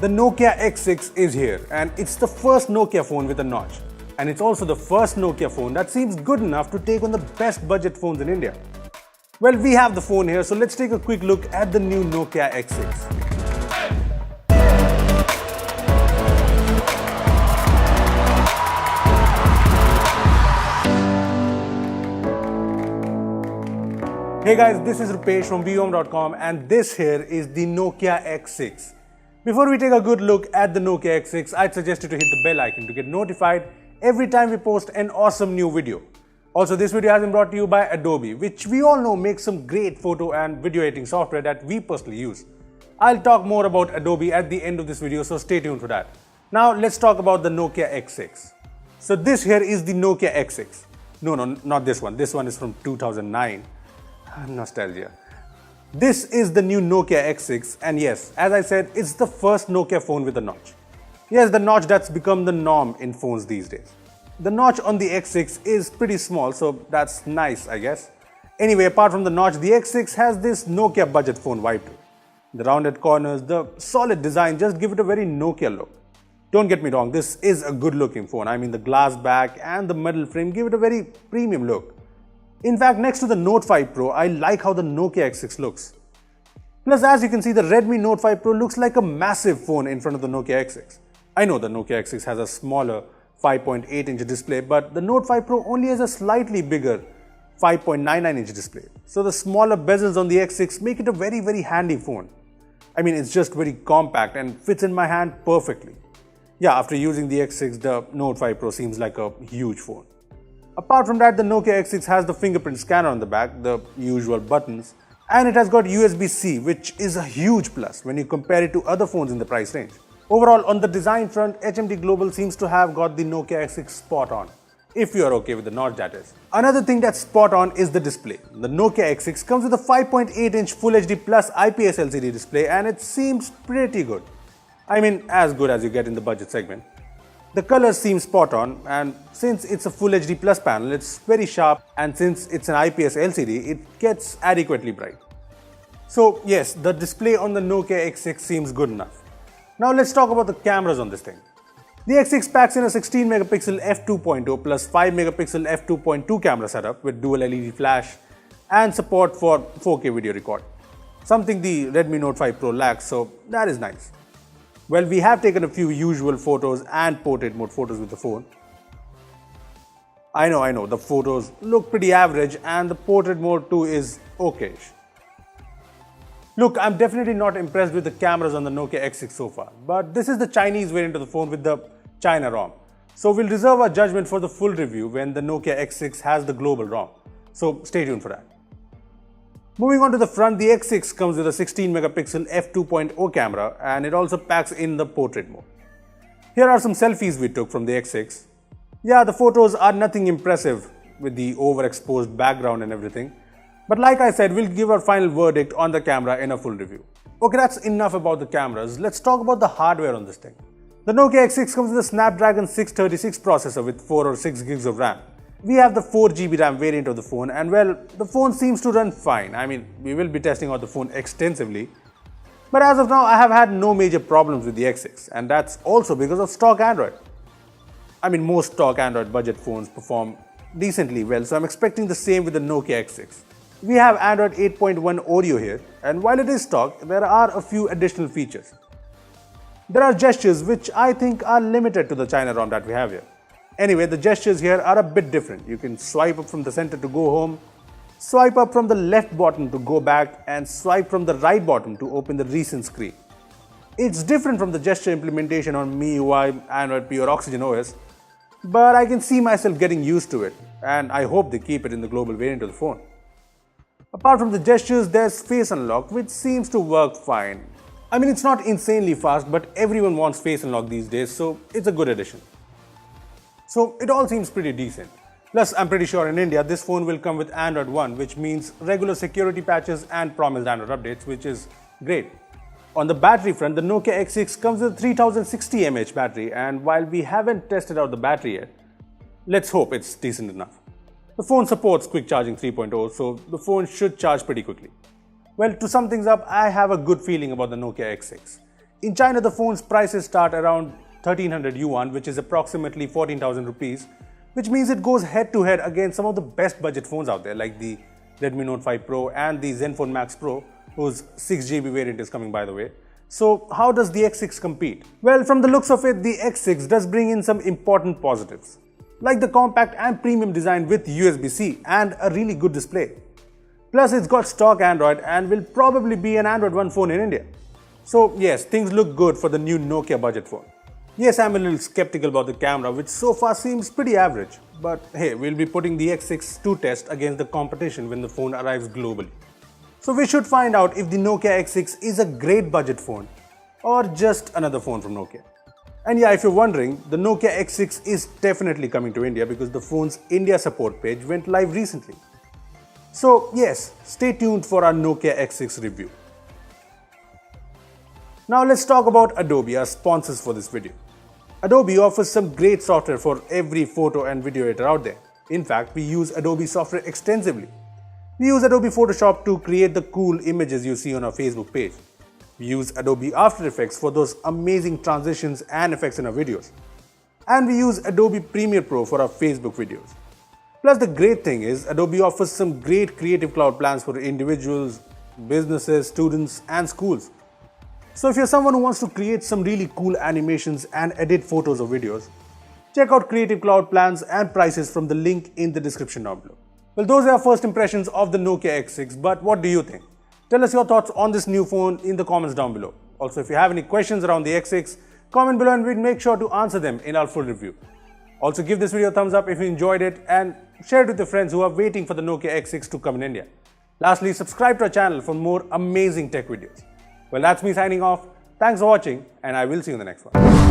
The Nokia X6 is here, and it's the first Nokia phone with a notch. And it's also the first Nokia phone that seems good enough to take on the best budget phones in India. Well, we have the phone here, so let's take a quick look at the new Nokia X6. Hey guys, this is Rupesh from vhome.com and this here is the Nokia X6. Before we take a good look at the Nokia X6, I'd suggest you to hit the bell icon to get notified every time we post an awesome new video. Also, this video has been brought to you by Adobe, which we all know makes some great photo and video editing software that we personally use. I'll talk more about Adobe at the end of this video, so stay tuned for that. Now let's talk about the Nokia X6. So this here is the Nokia X6. No, not this one. This one is from 2009. Nostalgia. This is the new Nokia X6, and yes, as I said, it's the first Nokia phone with a notch. Yes, the notch that's become the norm in phones these days. The notch on the X6 is pretty small, so that's nice, I guess. Anyway, apart from the notch, the X6 has this Nokia budget phone vibe to it. The rounded corners, the solid design just give it a very Nokia look. Don't get me wrong, this is a good looking phone. I mean, the glass back and the metal frame give it a very premium look. In fact, next to the Note 5 Pro, I like how the Nokia X6 looks. Plus, as you can see, the Redmi Note 5 Pro looks like a massive phone in front of the Nokia X6. I know the Nokia X6 has a smaller 5.8-inch display, but the Note 5 Pro only has a slightly bigger 5.99-inch display. So the smaller bezels on the X6 make it a very handy phone. I mean, it's just very compact and fits in my hand perfectly. Yeah, after using the X6, the Note 5 Pro seems like a huge phone. Apart from that, the Nokia X6 has the fingerprint scanner on the back, the usual buttons, and it has got USB-C, which is a huge plus when you compare it to other phones in the price range. Overall, on the design front, HMD Global seems to have got the Nokia X6 spot on, if you are okay with the notch, that is. Another thing that's spot on is the display. The Nokia X6 comes with a 5.8-inch Full HD Plus IPS LCD display, and it seems pretty good. I mean, as good as you get in the budget segment. The colors seem spot on, and since it's a Full HD Plus panel, it's very sharp, and since it's an IPS LCD, it gets adequately bright. So yes, the display on the Nokia X6 seems good enough. Now let's talk about the cameras on this thing. The X6 packs in a 16 megapixel f2.0 plus 5 megapixel f2.2 camera setup with dual LED flash and support for 4K video recording. Something the Redmi Note 5 Pro lacks, so that is nice. Well, we have taken a few usual photos and portrait mode photos with the phone. I know, the photos look pretty average and the portrait mode too is okayish. Look, I'm definitely not impressed with the cameras on the Nokia X6 so far, but this is the Chinese variant of the phone with the China ROM. So we'll reserve our judgment for the full review when the Nokia X6 has the global ROM. So stay tuned for that. Moving on to the front, the X6 comes with a 16 megapixel f2.0 camera and it also packs in the portrait mode. Here are some selfies we took from the X6. Yeah, the photos are nothing impressive with the overexposed background and everything. But like I said, we'll give our final verdict on the camera in a full review. Okay, that's enough about the cameras. Let's talk about the hardware on this thing. The Nokia X6 comes with a Snapdragon 636 processor with 4 or 6 gigs of RAM. We have the 4GB RAM variant of the phone, and well, the phone seems to run fine. I mean, we will be testing out the phone extensively. But as of now, I have had no major problems with the X6, and that's also because of stock Android. I mean, most stock Android budget phones perform decently well, so I'm expecting the same with the Nokia X6. We have Android 8.1 Oreo here, and while it is stock, there are a few additional features. There are gestures which I think are limited to the China ROM that we have here. Anyway, the gestures here are a bit different. You can swipe up from the center to go home, swipe up from the left bottom to go back, and swipe from the right bottom to open the recent screen. It's different from the gesture implementation on MIUI, Android P or Oxygen OS, but I can see myself getting used to it, and I hope they keep it in the global variant of the phone. Apart from the gestures, there's Face Unlock, which seems to work fine. I mean, it's not insanely fast, but everyone wants Face Unlock these days, so it's a good addition. So it all seems pretty decent. Plus, I'm pretty sure in India, this phone will come with Android One, which means regular security patches and promised Android updates, which is great. On the battery front, the Nokia X6 comes with a 3060 mAh battery, and while we haven't tested out the battery yet, let's hope it's decent enough. The phone supports quick charging 3.0, so the phone should charge pretty quickly. Well, to sum things up, I have a good feeling about the Nokia X6. In China, the phone's prices start around 1300 yuan, which is approximately 14,000 rupees, which means it goes head to head against some of the best budget phones out there, like the Redmi Note 5 Pro and the Zenfone Max Pro, whose 6GB variant is coming, by the way. So how does the X6 compete? Well, from the looks of it, the X6 does bring in some important positives, like the compact and premium design with USB-C and a really good display. Plus, it's got stock Android and will probably be an Android One phone in India. So yes, things look good for the new Nokia budget phone. Yes, I'm a little skeptical about the camera, which so far seems pretty average. But hey, we'll be putting the X6 to test against the competition when the phone arrives globally. So we should find out if the Nokia X6 is a great budget phone or just another phone from Nokia. And yeah, if you're wondering, the Nokia X6 is definitely coming to India because the phone's India support page went live recently. So yes, stay tuned for our Nokia X6 review. Now let's talk about Adobe, our sponsors for this video. Adobe offers some great software for every photo and video editor out there. In fact, we use Adobe software extensively. We use Adobe Photoshop to create the cool images you see on our Facebook page. We use Adobe After Effects for those amazing transitions and effects in our videos. And we use Adobe Premiere Pro for our Facebook videos. Plus, the great thing is Adobe offers some great Creative Cloud plans for individuals, businesses, students, and schools. So if you're someone who wants to create some really cool animations and edit photos or videos, check out Creative Cloud plans and prices from the link in the description down below. Well, those are our first impressions of the Nokia X6, but what do you think? Tell us your thoughts on this new phone in the comments down below. Also, if you have any questions around the X6, comment below and we'll make sure to answer them in our full review. Also, give this video a thumbs up if you enjoyed it and share it with your friends who are waiting for the Nokia X6 to come in India. Lastly, subscribe to our channel for more amazing tech videos. Well, that's me signing off. Thanks for watching and I will see you in the next one.